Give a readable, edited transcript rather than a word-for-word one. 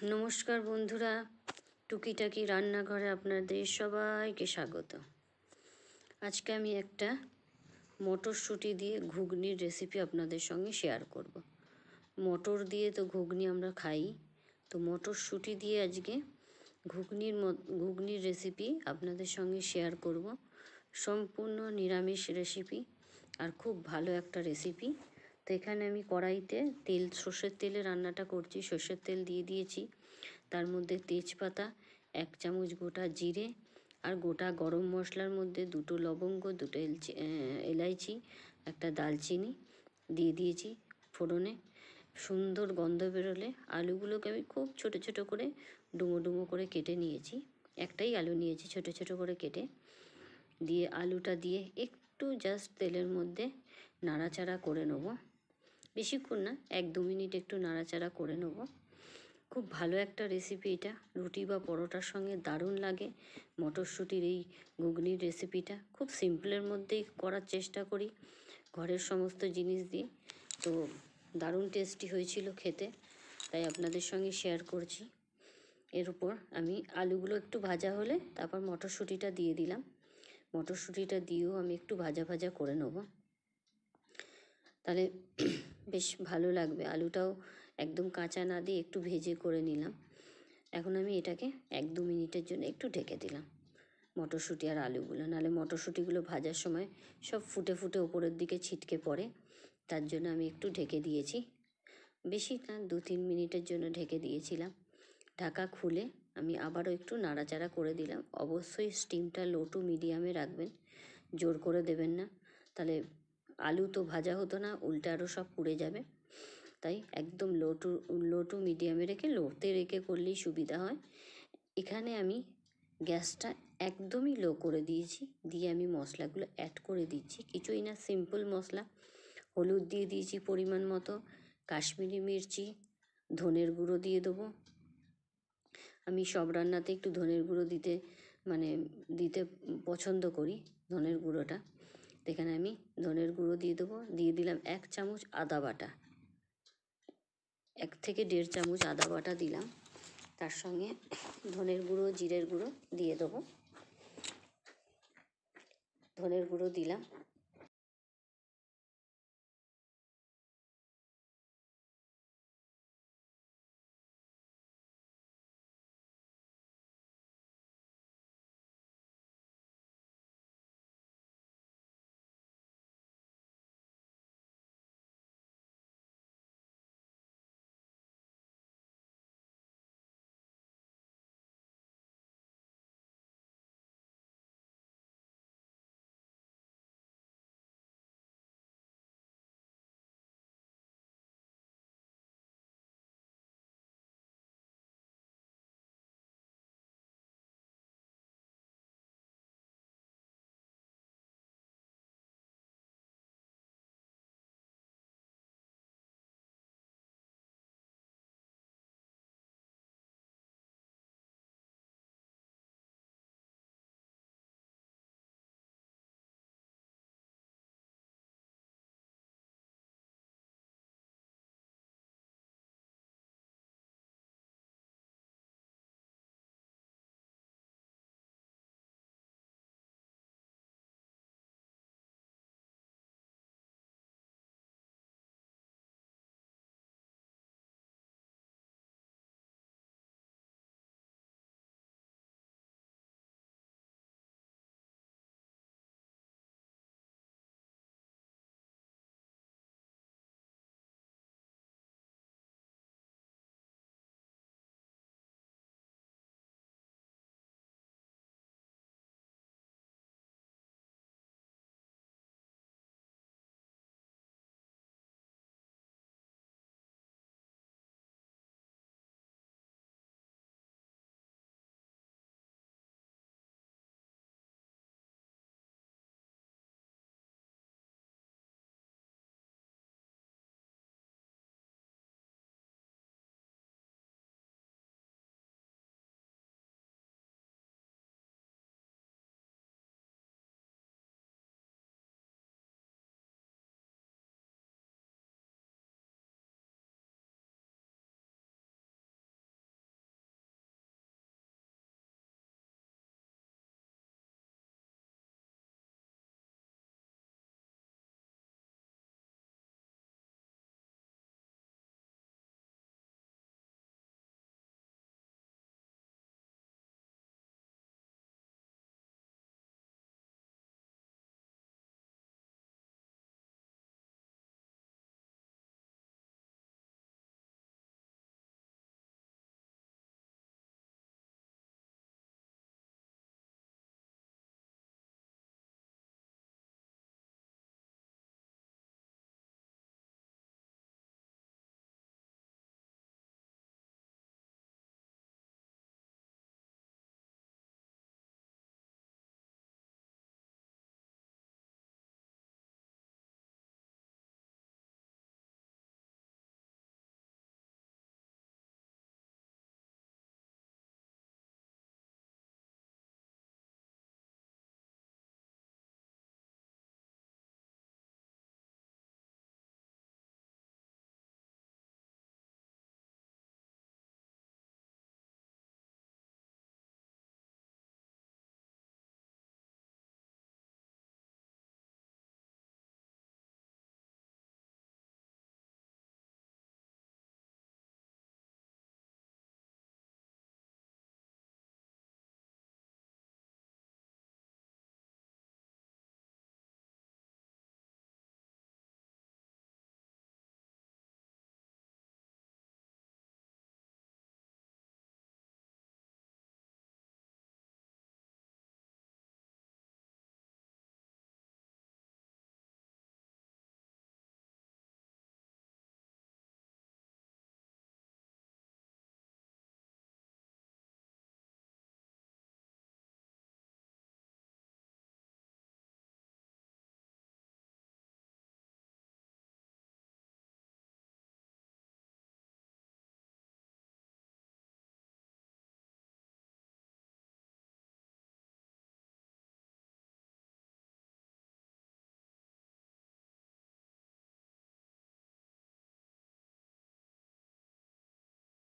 নমস্কার বন্ধুরা, টুকিটাকি রান্নাঘরে আপনাদের সবাইকে স্বাগত। আজকে আমি একটা মটরশুঁটি দিয়ে ঘুগনির রেসিপি আপনাদের সঙ্গে শেয়ার করব। মটর দিয়ে তো ঘুগনি আমরা খাই, তো মটরশুঁটি দিয়ে আজকে ঘুগনির রেসিপি আপনাদের সঙ্গে শেয়ার করব। সম্পূর্ণ নিরামিষ রেসিপি আর খুব ভালো একটা রেসিপি। তো এখানে আমি কড়াইতে সর্ষের তেলে রান্নাটা করছি। সর্ষের তেল দিয়ে দিয়েছি, তার মধ্যে তেজপাতা, 1 চামচ গোটা জিরে আর গোটা গরম মশলার মধ্যে 2টো লবঙ্গ, 2টো এলাইচি, একটা দালচিনি দিয়ে দিয়েছি ফোড়নে। সুন্দর গন্ধ বেরোলে আলুগুলোকে আমি খুব ছোট ছোট করে ডুমো ডুমো করে কেটে নিয়েছি। একটাই আলু নিয়েছি ছোট ছোট করে কেটে, দিয়ে আলুটা দিয়ে একটু জাস্ট তেলের মধ্যে নাড়াচাড়া করে নেব। বেশিক্ষণ না, 1-2 মিনিট একটু নাড়াচাড়া করে নেব। খুব ভালো একটা রেসিপি এটা, রুটি বা পরোটার সঙ্গে দারুণ লাগে। মটরশুঁটির এই ঘুগনির রেসিপিটা খুব সিম্পলের মধ্যেই করার চেষ্টা করি, ঘরের সমস্ত জিনিস দিয়ে। তো দারুণ টেস্টি হয়েছিল খেতে, তাই আপনাদের সঙ্গে শেয়ার করছি। এর উপর আমি আলুগুলো একটু ভাজা হলে তারপর মটরশুঁটিটা দিয়ে দিলাম। মটরশুঁটিটা দিয়েও আমি একটু ভাজা ভাজা করে নেব, তাহলে বেশ ভালো লাগবে। আলুটাও একদম কাঁচা না দিয়ে একটু ভেজে করে নিলাম। এখন আমি এটাকে 1-2 মিনিটের জন্য একটু ঢেকে দিলাম, মটরশুঁটি আর আলুগুলো, নাহলে মটরশুঁটিগুলো ভাজার সময় সব ফুটে ফুটে ওপরের দিকে ছিটকে পড়ে। তার জন্য আমি একটু ঢেকে দিয়েছি, বেশি না 2-3 মিনিটের জন্য ঢেকে দিয়েছিলাম। ঢাকা খুলে আমি আবারও একটু নাড়াচাড়া করে দিলাম। অবশ্যই স্টিমটা লো টু মিডিয়ামে রাখবেন, জোর করে দেবেন না, তাহলে আলু তো ভাজা হতো না, উল্টে আরও সব পুড়ে যাবে। তাই একদম লো টু মিডিয়ামে রেখে, লোতে রেখে করলেই সুবিধা হয়। এখানে আমি গ্যাসটা একদমই লো করে দিয়েছি, দিয়ে আমি মশলাগুলো অ্যাড করে দিচ্ছি। কিছুই না, সিম্পল মশলা। হলুদ দিয়ে দিয়েছি পরিমাণ মতো, কাশ্মীরি মির্চি, ধনের গুঁড়ো দিয়ে দেবো। আমি সব রান্নাতে একটু ধনের গুঁড়ো দিতে পছন্দ করি, ধনের গুঁড়োটা। এখানে আমি ধনের গুঁড়ো দিয়ে দেবো। দিয়ে দিলাম 1 চামচ আদা বাটা, 1 থেকে 1.5 চামচ আদা বাটা দিলাম। তার সঙ্গে ধনের গুঁড়ো, জিরের গুঁড়ো দিয়ে দেবো। ধনের গুঁড়ো দিলাম,